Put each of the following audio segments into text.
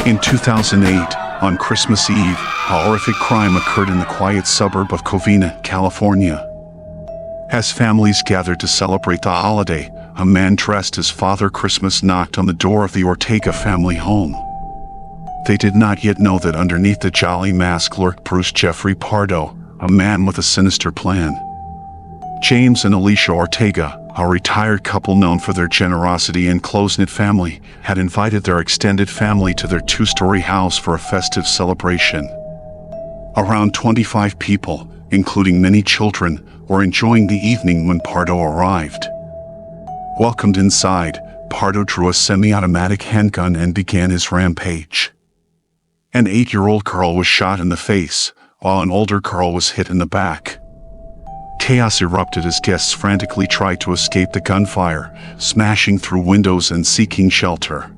In 2008, on Christmas Eve, a horrific crime occurred in the quiet suburb of Covina, California. As families gathered to celebrate the holiday, a man dressed as Father Christmas knocked on the door of the Ortega family home. They did not yet know that underneath the jolly mask lurked Bruce Jeffrey Pardo, a man with a sinister plan. James and Alicia Ortega, a retired couple known for their generosity and close-knit family, had invited their extended family to their two-story house for a festive celebration. Around 25 people, including many children, were enjoying the evening when Pardo arrived. Welcomed inside, Pardo drew a semi-automatic handgun and began his rampage. An 8-year-old girl was shot in the face, while an older girl was hit in the back. Chaos erupted as guests frantically tried to escape the gunfire, smashing through windows and seeking shelter.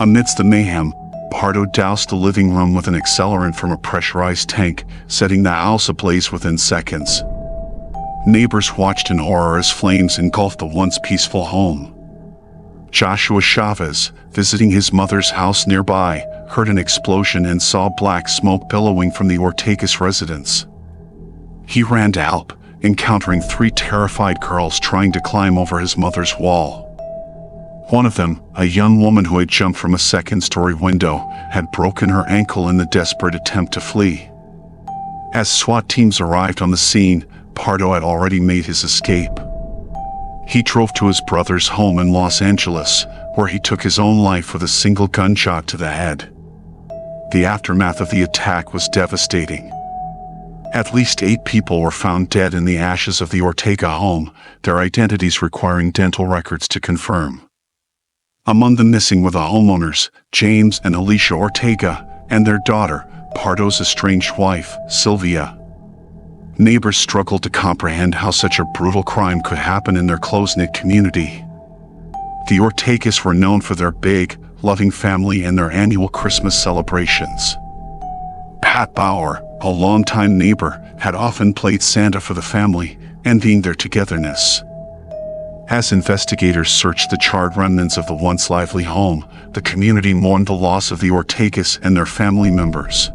Amidst the mayhem, Pardo doused the living room with an accelerant from a pressurized tank, setting the house ablaze within seconds. Neighbors watched in horror as flames engulfed the once peaceful home. Joshua Chavez, visiting his mother's house nearby, heard an explosion and saw black smoke billowing from the Ortega's residence. He ran to help, encountering 3 terrified girls trying to climb over his mother's wall. One of them, a young woman who had jumped from a second-story window, had broken her ankle in the desperate attempt to flee. As SWAT teams arrived on the scene, Pardo had already made his escape. He drove to his brother's home in Los Angeles, where he took his own life with a single gunshot to the head. The aftermath of the attack was devastating. At least 8 people were found dead in the ashes of the Ortega home, their identities requiring dental records to confirm. Among the missing were the homeowners, James and Alicia Ortega, and their daughter, Pardo's estranged wife, Sylvia. Neighbors struggled to comprehend how such a brutal crime could happen in their close-knit community. The Ortegas were known for their big, loving family and their annual Christmas celebrations. Pat Bauer, a longtime neighbor, had often played Santa for the family, envying their togetherness. As investigators searched the charred remnants of the once lively home, the community mourned the loss of the Ortegas and their family members.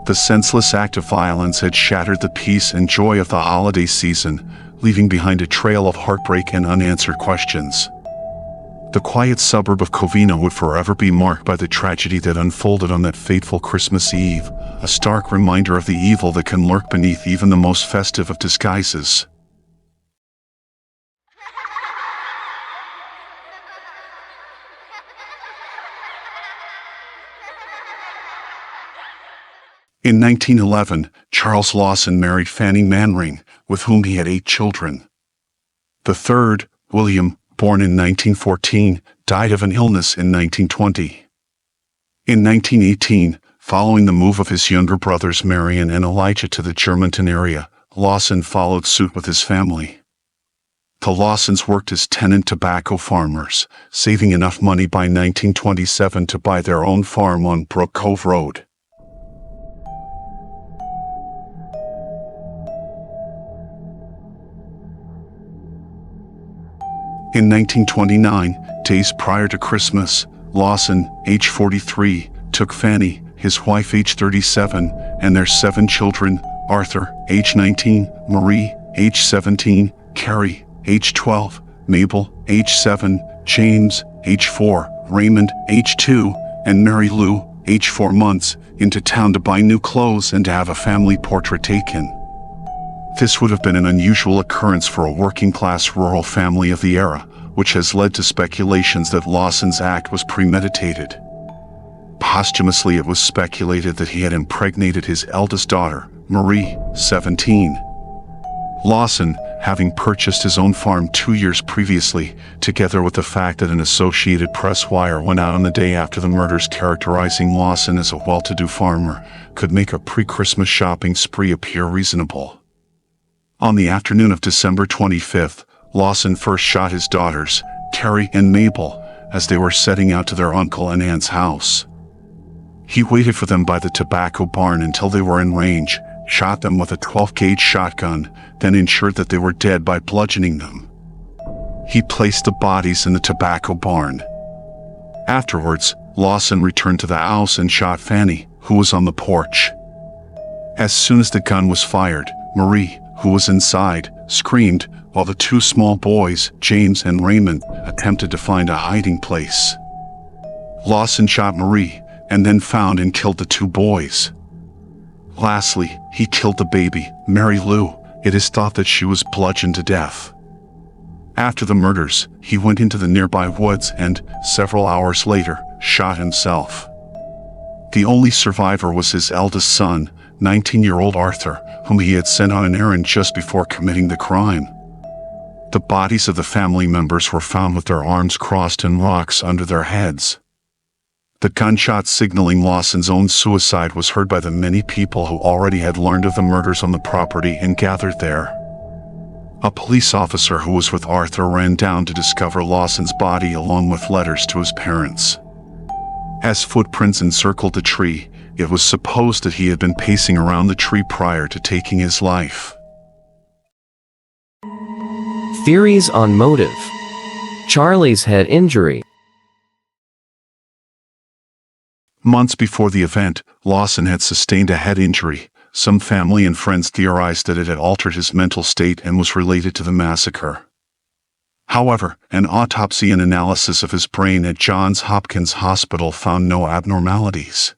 The senseless act of violence had shattered the peace and joy of the holiday season, leaving behind a trail of heartbreak and unanswered questions. The quiet suburb of Covina would forever be marked by the tragedy that unfolded on that fateful Christmas Eve, a stark reminder of the evil that can lurk beneath even the most festive of disguises. In 1911, Charles Lawson married Fanny Manring, with whom he had 8 children. The third, William, born in 1914, died of an illness in 1920. In 1918, following the move of his younger brothers Marion and Elijah to the Germantown area, Lawson followed suit with his family. The Lawsons worked as tenant tobacco farmers, saving enough money by 1927 to buy their own farm on Brook Cove Road. In 1929, days prior to Christmas, Lawson, age 43, took Fanny, his wife age 37, and their 7 children, Arthur, age 19, Marie, age 17, Carrie, age 12, Mabel, age 7, James, age 4, Raymond, age 2, and Mary Lou, age 4 months, into town to buy new clothes and to have a family portrait taken. This would have been an unusual occurrence for a working-class rural family of the era, which has led to speculations that Lawson's act was premeditated. Posthumously, it was speculated that he had impregnated his eldest daughter, Marie, 17. Lawson, having purchased his own farm 2 years previously, together with the fact that an Associated Press wire went out on the day after the murders characterizing Lawson as a well-to-do farmer, could make a pre-Christmas shopping spree appear reasonable. On the afternoon of December 25th, Lawson first shot his daughters, Carrie and Mabel, as they were setting out to their uncle and aunt's house. He waited for them by the tobacco barn until they were in range, shot them with a 12-gauge shotgun, then ensured that they were dead by bludgeoning them. He placed the bodies in the tobacco barn. Afterwards, Lawson returned to the house and shot Fanny, who was on the porch. As soon as the gun was fired, Marie, who was inside, screamed, while the two small boys, James and Raymond, attempted to find a hiding place. Lawson shot Marie, and then found and killed the two boys. Lastly, he killed the baby, Mary Lou. It is thought that she was bludgeoned to death. After the murders, he went into the nearby woods and, several hours later, shot himself. The only survivor was his eldest son, 19-year-old Arthur, whom he had sent on an errand just before committing the crime. The bodies of the family members were found with their arms crossed and rocks under their heads. The gunshot signaling Lawson's own suicide was heard by the many people who already had learned of the murders on the property and gathered there. A police officer who was with Arthur ran down to discover Lawson's body along with letters to his parents. As footprints encircled the tree, it was supposed that he had been pacing around the tree prior to taking his life. Theories on motive. Charlie's head injury. Months before the event, Lawson had sustained a head injury. Some family and friends theorized that it had altered his mental state and was related to the massacre. However, an autopsy and analysis of his brain at Johns Hopkins Hospital found no abnormalities.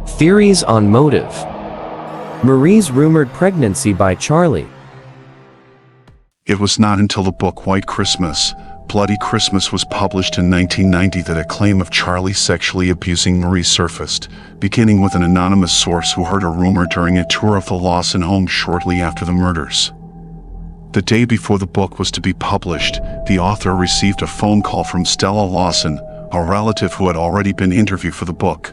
Theories on motive. Marie's rumored pregnancy by Charlie. It was not until the book White Christmas, Bloody Christmas was published in 1990 that a claim of Charlie sexually abusing Marie surfaced, beginning with an anonymous source who heard a rumor during a tour of the Lawson home shortly after the murders. The day before the book was to be published, the author received a phone call from Stella Lawson, a relative who had already been interviewed for the book.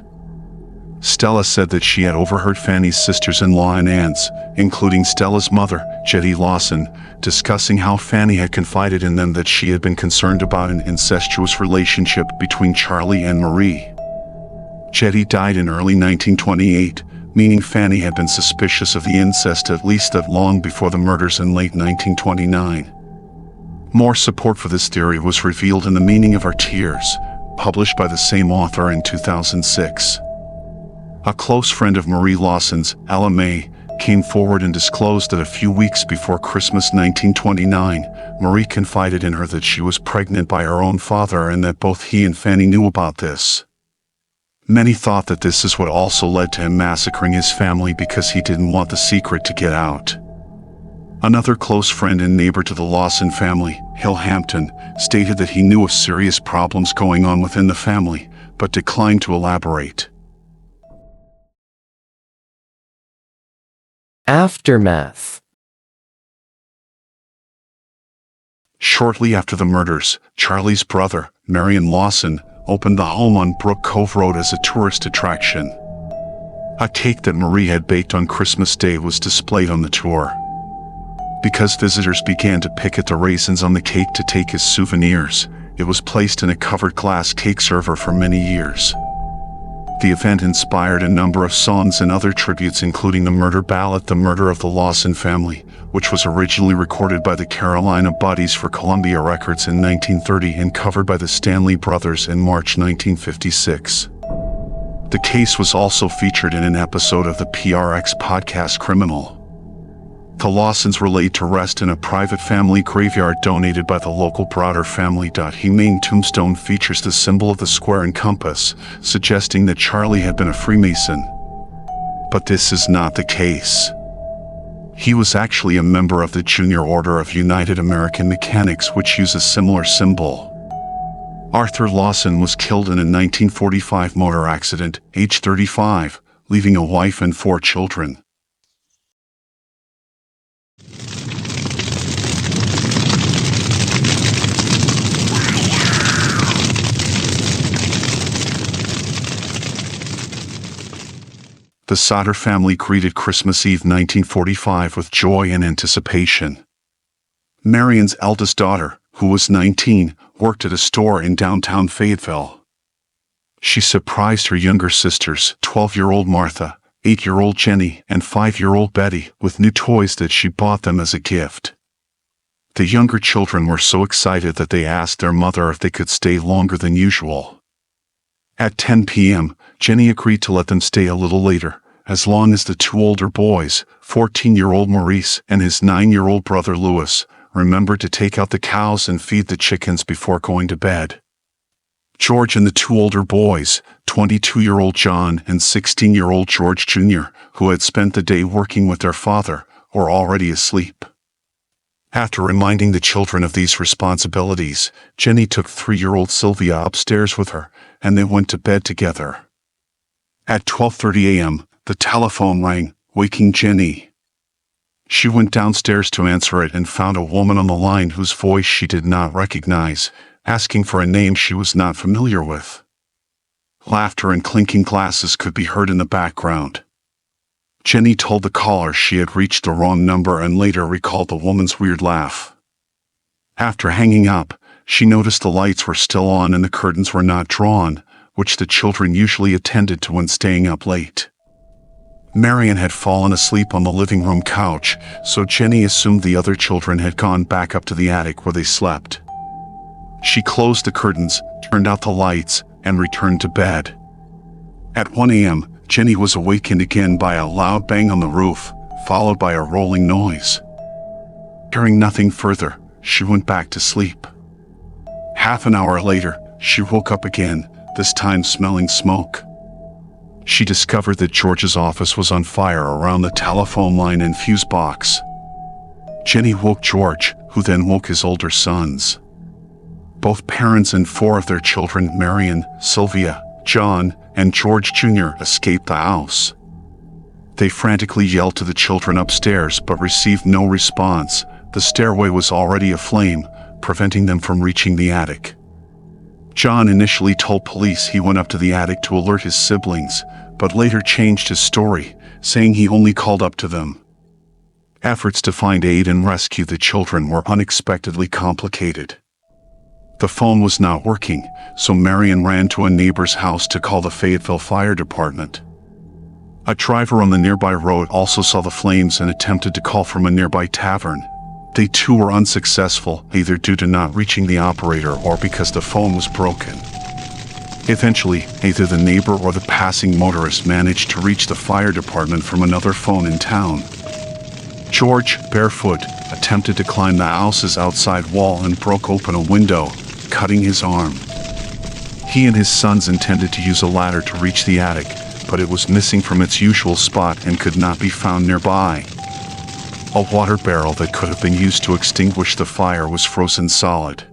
Stella said that she had overheard Fanny's sisters-in-law and aunts, including Stella's mother, Jetty Lawson, discussing how Fanny had confided in them that she had been concerned about an incestuous relationship between Charlie and Marie. Jetty died in early 1928, meaning Fanny had been suspicious of the incest at least that long before the murders in late 1929. More support for this theory was revealed in The Meaning of Our Tears, published by the same author in 2006. A close friend of Marie Lawson's, Ella May, came forward and disclosed that a few weeks before Christmas 1929, Marie confided in her that she was pregnant by her own father and that both he and Fanny knew about this. Many thought that this is what also led to him massacring his family because he didn't want the secret to get out. Another close friend and neighbor to the Lawson family, Hill Hampton, stated that he knew of serious problems going on within the family, but declined to elaborate. Aftermath. Shortly after the murders, Charlie's brother, Marion Lawson, opened the home on Brook Cove Road as a tourist attraction. A cake that Marie had baked on Christmas Day was displayed on the tour. Because visitors began to pick at the raisins on the cake to take as souvenirs, it was placed in a covered glass cake server for many years. The event inspired a number of songs and other tributes, including the murder ballad The Murder of the Lawson Family, which was originally recorded by the Carolina Buddies for Columbia Records in 1930 and covered by the Stanley Brothers in March 1956. The case was also featured in an episode of the PRX podcast Criminal. The Lawsons were laid to rest in a private family graveyard donated by the local Broader family. His main tombstone features the symbol of the square and compass, suggesting that Charlie had been a Freemason. But this is not the case. He was actually a member of the Junior Order of United American Mechanics, which use a similar symbol. Arthur Lawson was killed in a 1945 motor accident, age 35, leaving a wife and 4 children. The Sauter family greeted Christmas Eve 1945 with joy and anticipation. Marion's eldest daughter, who was 19, worked at a store in downtown Fayetteville. She surprised her younger sisters, 12-year-old Martha, 8-year-old Jenny, and 5-year-old Betty, with new toys that she bought them as a gift. The younger children were so excited that they asked their mother if they could stay longer than usual. At 10 p.m., Jenny agreed to let them stay a little later, as long as the two older boys, 14-year-old Maurice and his 9-year-old brother Louis, remembered to take out the cows and feed the chickens before going to bed. George and the two older boys, 22-year-old John and 16-year-old George Jr., who had spent the day working with their father, were already asleep. After reminding the children of these responsibilities, Jenny took 3-year-old Sylvia upstairs with her, and they went to bed together. At 12:30 a.m., the telephone rang, waking Jenny. She went downstairs to answer it and found a woman on the line whose voice she did not recognize, asking for a name she was not familiar with. Laughter and clinking glasses could be heard in the background. Jenny told the caller she had reached the wrong number and later recalled the woman's weird laugh. After hanging up, she noticed the lights were still on and the curtains were not drawn, which the children usually attended to when staying up late. Marion had fallen asleep on the living room couch, so Jenny assumed the other children had gone back up to the attic where they slept. She closed the curtains, turned out the lights, and returned to bed. At 1 a.m., Jenny was awakened again by a loud bang on the roof, followed by a rolling noise. Hearing nothing further, she went back to sleep. Half an hour later, she woke up again, this time smelling smoke. She discovered that George's office was on fire around the telephone line and fuse box. Jenny woke George, who then woke his older sons. Both parents and 4 of their children, Marion, Sylvia, John, and George Jr., escaped the house. They frantically yelled to the children upstairs but received no response. The stairway was already aflame, preventing them from reaching the attic. John initially told police he went up to the attic to alert his siblings, but later changed his story, saying he only called up to them. Efforts to find aid and rescue the children were unexpectedly complicated. The phone was not working, so Marion ran to a neighbor's house to call the Fayetteville Fire Department. A driver on the nearby road also saw the flames and attempted to call from a nearby tavern. They too were unsuccessful, either due to not reaching the operator or because the phone was broken. Eventually, either the neighbor or the passing motorist managed to reach the fire department from another phone in town. George, barefoot, attempted to climb the house's outside wall and broke open a window, cutting his arm. He and his sons intended to use a ladder to reach the attic, but it was missing from its usual spot and could not be found nearby. A water barrel that could have been used to extinguish the fire was frozen solid.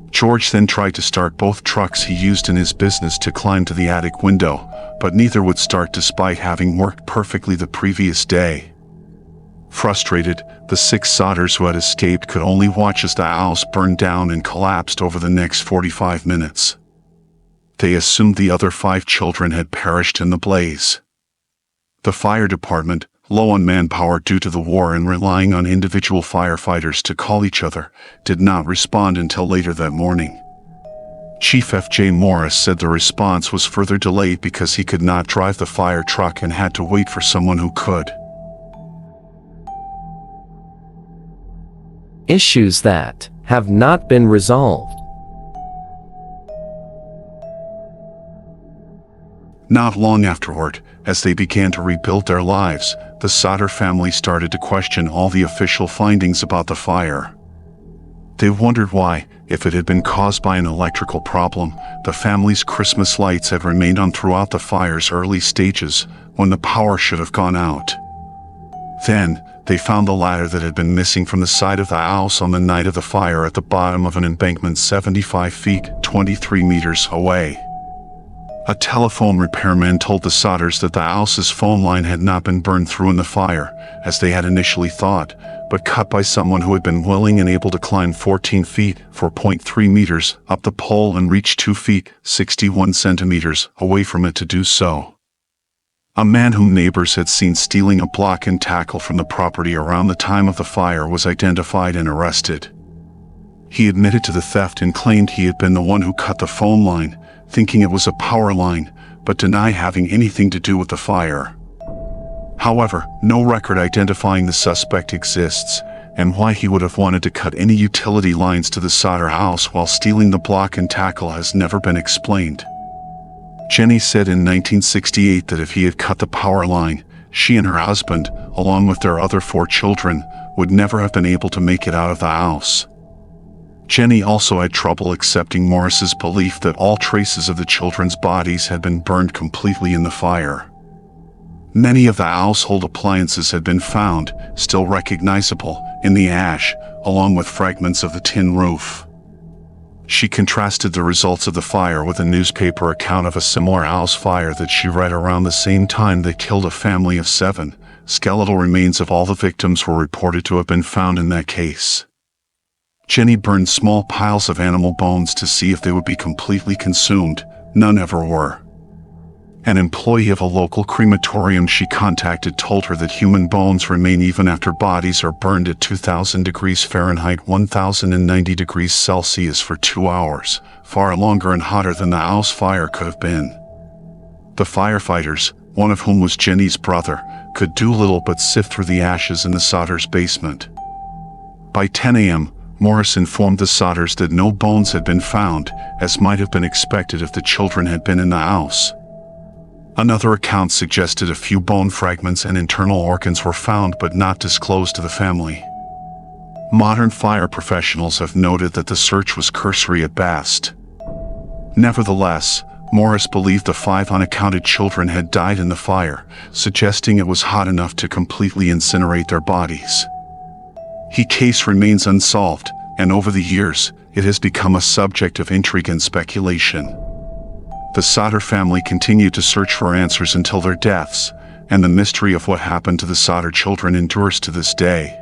George then tried to start both trucks he used in his business to climb to the attic window, but neither would start despite having worked perfectly the previous day. Frustrated, the 6 sodders who had escaped could only watch as the house burned down and collapsed over the next 45 minutes. They assumed the other 5 children had perished in the blaze. The fire department, low on manpower due to the war and relying on individual firefighters to call each other, did not respond until later that morning. Chief F.J. Morris said the response was further delayed because he could not drive the fire truck and had to wait for someone who could. Issues that have not been resolved. Not long afterward, as they began to rebuild their lives, the Sodder family started to question all the official findings about the fire. They wondered why, if it had been caused by an electrical problem, the family's Christmas lights had remained on throughout the fire's early stages, when the power should have gone out. Then, they found the ladder that had been missing from the side of the house on the night of the fire at the bottom of an embankment 75 feet, 23 meters away. A telephone repairman told the Sodders that the house's phone line had not been burned through in the fire, as they had initially thought, but cut by someone who had been willing and able to climb 14 feet, 4.3 meters, up the pole and reach 2 feet, 61 centimeters, away from it to do so. A man whom neighbors had seen stealing a block and tackle from the property around the time of the fire was identified and arrested. He admitted to the theft and claimed he had been the one who cut the phone line, thinking it was a power line, but denied having anything to do with the fire. However, no record identifying the suspect exists, and why he would have wanted to cut any utility lines to the Soder house while stealing the block and tackle has never been explained. Jenny said in 1968 that if he had cut the power line, she and her husband, along with their other 4 children, would never have been able to make it out of the house. Jenny also had trouble accepting Morris's belief that all traces of the children's bodies had been burned completely in the fire. Many of the household appliances had been found, still recognizable, in the ash, along with fragments of the tin roof. She contrasted the results of the fire with a newspaper account of a similar house fire that she read around the same time that killed a family of 7. Skeletal remains of all the victims were reported to have been found in that case. Jenny burned small piles of animal bones to see if they would be completely consumed. None ever were. An employee of a local crematorium she contacted told her that human bones remain even after bodies are burned at 2000 degrees Fahrenheit 1090 degrees Celsius for 2 hours, far longer and hotter than the house fire could have been. The firefighters, one of whom was Jenny's brother, could do little but sift through the ashes in the Soders' basement. By 10 a.m., Morris informed the Soders that no bones had been found, as might have been expected if the children had been in the house. Another account suggested a few bone fragments and internal organs were found but not disclosed to the family. Modern fire professionals have noted that the search was cursory at best. Nevertheless, Morris believed the 5 unaccounted children had died in the fire, suggesting it was hot enough to completely incinerate their bodies. The case remains unsolved, and over the years, it has become a subject of intrigue and speculation. The Soder family continued to search for answers until their deaths, and the mystery of what happened to the Soder children endures to this day.